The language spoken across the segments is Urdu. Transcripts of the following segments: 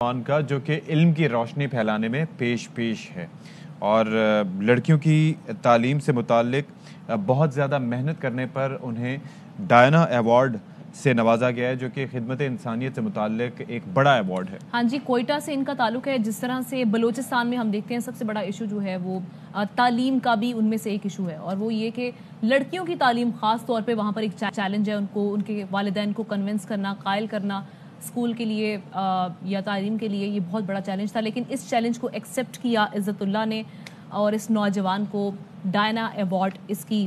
کا جو کہ علم کی روشنی پھیلانے میں پیش ہے اور لڑکیوں کی تعلیم سے متعلق بہت زیادہ محنت کرنے پر انہیں ڈائنا ایوارڈ سے نوازا گیا ہے، جو کہ خدمت انسانیت سے متعلق ایک بڑا ایوارڈ ہے۔ ہاں جی، کوئٹہ سے ان کا تعلق ہے۔ جس طرح سے بلوچستان میں ہم دیکھتے ہیں سب سے بڑا ایشو جو ہے وہ تعلیم کا بھی ان میں سے ایک ایشو ہے، اور وہ یہ کہ لڑکیوں کی تعلیم خاص طور پہ وہاں پر ایک چیلنج ہے، ان کے والدین کو کنونس کرنا، قائل کرنا اسکول کے لیے یا تعلیم کے لیے، یہ بہت بڑا چیلنج تھا۔ لیکن اس چیلنج کو ایکسیپٹ کیا عزت اللہ نے، اور اس نوجوان کو ڈائنا ایوارڈ اس کی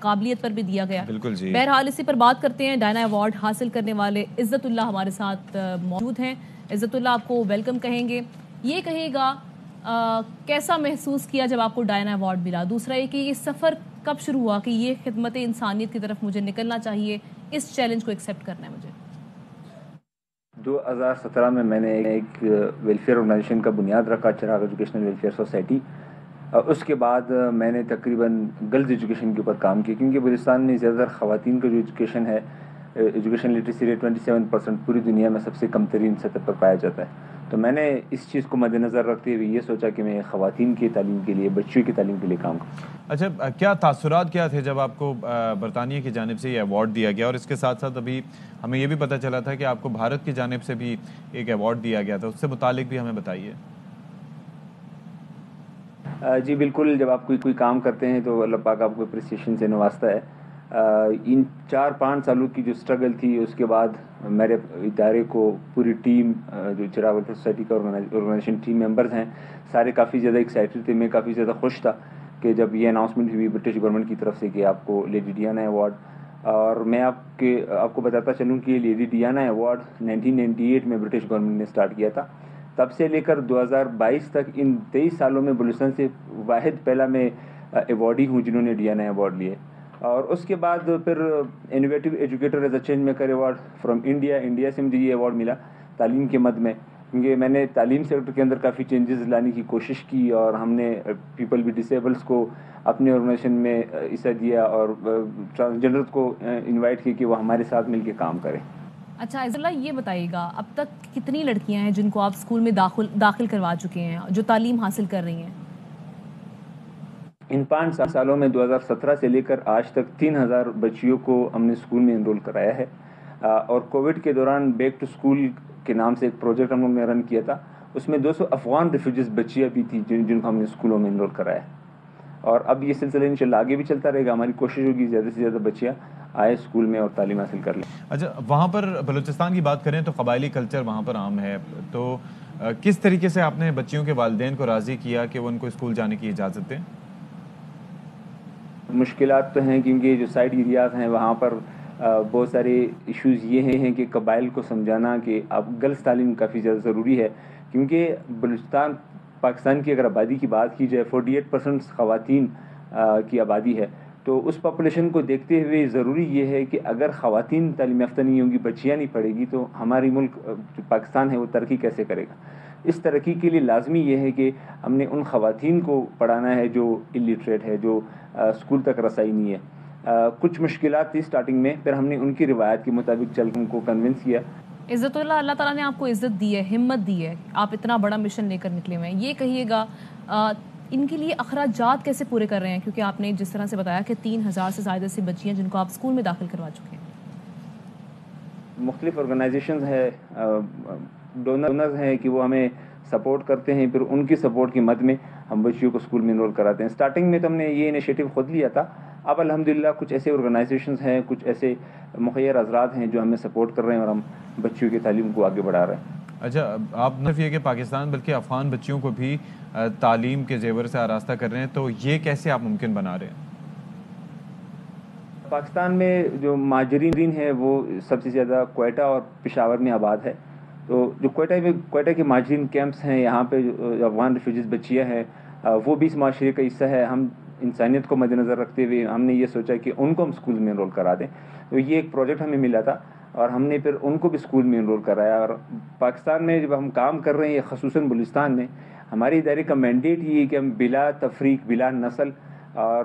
قابلیت پر بھی دیا گیا۔ بالکل جی، بہرحال اسی پر بات کرتے ہیں۔ ڈائنا ایوارڈ حاصل کرنے والے عزت اللہ ہمارے ساتھ موجود ہیں۔ عزت اللہ، آپ کو ویلکم کہیں گے۔ یہ کہے گا کیسا محسوس کیا جب آپ کو ڈائنا ایوارڈ ملا؟ دوسرا یہ کہ یہ سفر کب شروع ہوا کہ یہ خدمت انسانیت کی طرف مجھے نکلنا چاہیے، اس چیلنج کو ایکسیپٹ کرنا ہے مجھے؟ 2017 میں نے ایک ویلفیئر آرگنائزیشن کا بنیاد رکھا، چراغ ایجوکیشنل ویلفیئر سوسائٹی۔ اس کے بعد میں نے تقریباً گرلز ایجوکیشن کے اوپر کام کیا، کیونکہ بلوچستان میں زیادہ تر خواتین کا جو ایجوکیشن ہے، ایجوکیشن لٹریسی ریٹ 27% پوری دنیا میں سب سے کم ترین سطح پر پایا جاتا ہے۔ تو میں نے اس چیز کو مد نظر رکھتے ہوئے یہ سوچا کہ میں خواتین کی تعلیم کے لیے، بچیوں کی تعلیم کے لیے کام کروں۔ اچھا، کیا تاثرات کیا تھے جب آپ کو برطانیہ کی جانب سے یہ ایوارڈ دیا گیا؟ اور اس کے ساتھ ساتھ ابھی ہمیں یہ بھی پتہ چلا تھا کہ آپ کو بھارت کی جانب سے بھی ایک ایوارڈ دیا گیا تھا، اس سے متعلق بھی ہمیں بتائیے۔ جی بالکل، جب آپ کوئی کام کرتے ہیں تو اللہ پاک آپ کو اپریسیشن سے نوازتا ہے۔ ان 4-5 سالوں کی جو اسٹرگل تھی، اس کے بعد میرے ادارے کو پوری ٹیم، جو چراغ ویلفیئر سوسائٹی کا آرگنائزیشن ٹیم ممبرز ہیں، سارے کافی زیادہ ایکسائٹیڈ تھے۔ میں کافی زیادہ خوش تھا کہ جب یہ اناؤنسمنٹ ہوئی برٹش گورنمنٹ کی طرف سے کہ آپ کو لیڈی ڈیانا ایوارڈ، اور میں آپ کو بتاتا چلوں کہ لیڈی ڈیانا ایوارڈ 1998 میں برٹش گورنمنٹ نے اسٹارٹ کیا تھا۔ تب سے لے کر 2022 تک ان 23 سالوں میں بلوچستان سے واحد پہلا میں ایوارڈی ہوں جنہوں نے ڈیانا ایوارڈ لیے۔ اور اس کے بعد پھر innovative educator as a change maker award from India سے مجھے یہ ایوارڈ ملا تعلیم کے مد میں، کیونکہ میں نے تعلیم سیکٹر کے اندر کافی چینجز لانے کی کوشش کی، اور ہم نے پیپل ود ڈسیبلس کو اپنے آرگنائزیشن میں حصہ دیا، اور ٹرانسجینڈر کو انوائٹ کیا کہ وہ ہمارے ساتھ مل کے کام کریں۔ اچھا عزت اللہ، یہ بتائیے گا اب تک کتنی لڑکیاں ہیں جن کو آپ اسکول میں داخل کروا چکے ہیں، جو تعلیم حاصل کر رہی ہیں؟ ان 5 سالوں میں 2017 سے لے کر آج تک 3000 بچیوں کو ہم نے اسکول میں انرول کرایا ہے، اور کووڈ کے دوران بیک ٹو اسکول کے نام سے ایک پروجیکٹ ہم لوگ نے رن کیا تھا، اس میں 200 افغان ریفیوجیز بچیاں بھی تھیں جن کو ہم نے اسکولوں میں انرول کرایا، اور اب یہ سلسلہ انشاءاللہ آگے بھی چلتا رہے گا۔ ہماری کوشش ہوگی زیادہ سے زیادہ بچیاں آئے اسکول میں اور تعلیم حاصل کر لیں۔ اچھا، وہاں پر بلوچستان کی بات کریں تو قبائلی کلچر وہاں پر عام ہے، تو کس طریقے سے آپ نے بچیوں کے والدین کو راضی کیا کہ وہ ان کو اسکول جانے کی اجازت دیں؟ مشکلات تو ہیں، کیونکہ جو سائڈ ایریاز ہیں وہاں پر بہت سارے ایشوز یہ ہیں کہ قبائل کو سمجھانا کہ اب گرلز تعلیم کافی زیادہ ضروری ہے، کیونکہ بلوچستان پاکستان کی اگر آبادی کی بات کی جائے 48% خواتین کی آبادی ہے، تو اس پاپولیشن کو دیکھتے ہوئے ضروری یہ ہے کہ اگر خواتین تعلیم یافتہ نہیں ہوں گی، بچیاں نہیں پڑھے گی، تو ہماری ملک جو پاکستان ہے وہ ترقی کیسے کرے گا؟ اس ترقی کے لیے لازمی یہ ہے کہ ہم نے ان خواتین کو پڑھانا ہے جو الٹریٹ ہے، جو اسکول تک رسائی نہیں ہے۔ کچھ مشکلات تھی اسٹارٹنگ میں، پھر ہم نے ان کی روایت کے مطابق چل ان کو کنونس کیا۔ عزت اللہ، اللہ تعالیٰ نے آپ کو عزت دی ہے، ہمت دی ہے، آپ اتنا بڑا مشن لے کر نکلے ہوئے ہیں۔ یہ کہیے گا ان کے لیے اخراجات کیسے پورے کر رہے ہیں؟ کیونکہ آپ نے جس طرح سے بتایا کہ 3000 سے زائد ایسی بچیاں جن کو آپ اسکول میں داخل کروا چکے ہیں۔ مختلف آرگنائزیشنز ہیں، ڈونرز ہیں کہ وہ ہمیں سپورٹ کرتے ہیں، پھر ان کی سپورٹ کی مد میں ہم بچیوں کو اسکول میں انرول کراتے ہیں۔ اسٹارٹنگ میں تو ہم نے یہ انیشیٹو خود لیا تھا، اب الحمدللہ کچھ ایسے آرگنائزیشنز ہیں، کچھ ایسے مخیر حضرات ہیں جو ہمیں سپورٹ کر رہے ہیں، اور ہم بچیوں کی تعلیم کو آگے بڑھا رہے ہیں۔ اچھا، آپ نہ صرف یہ کہ پاکستان بلکہ افغان بچیوں کو بھی تعلیم کے زیور سے آراستہ کر رہے ہیں، تو یہ کیسے آپ ممکن بنا رہے ہیں؟ پاکستان میں جو مہاجرین ہیں وہ سب سے زیادہ کوئٹہ اور پشاور میں آباد ہے، تو جو کوئٹہ کے مہاجرین کیمپس ہیں، یہاں پہ جو افغان ریفیوجیز بچیاں ہیں، وہ بھی اس معاشرے کا حصہ ہے۔ ہم انسانیت کو مد نظر رکھتے ہوئے ہم نے یہ سوچا کہ ان کو ہم اسکول میں انرول کرا دیں، تو یہ ایک پروجیکٹ ہمیں ملا تھا، اور ہم نے پھر ان کو بھی اسکول میں انرول کرایا۔ اور پاکستان میں جب ہم کام کر رہے ہیں، خصوصاً بلوچستان میں، ہمارے ادارے کا مینڈیٹ یہ ہے کہ ہم بلا تفریق، بلا نسل اور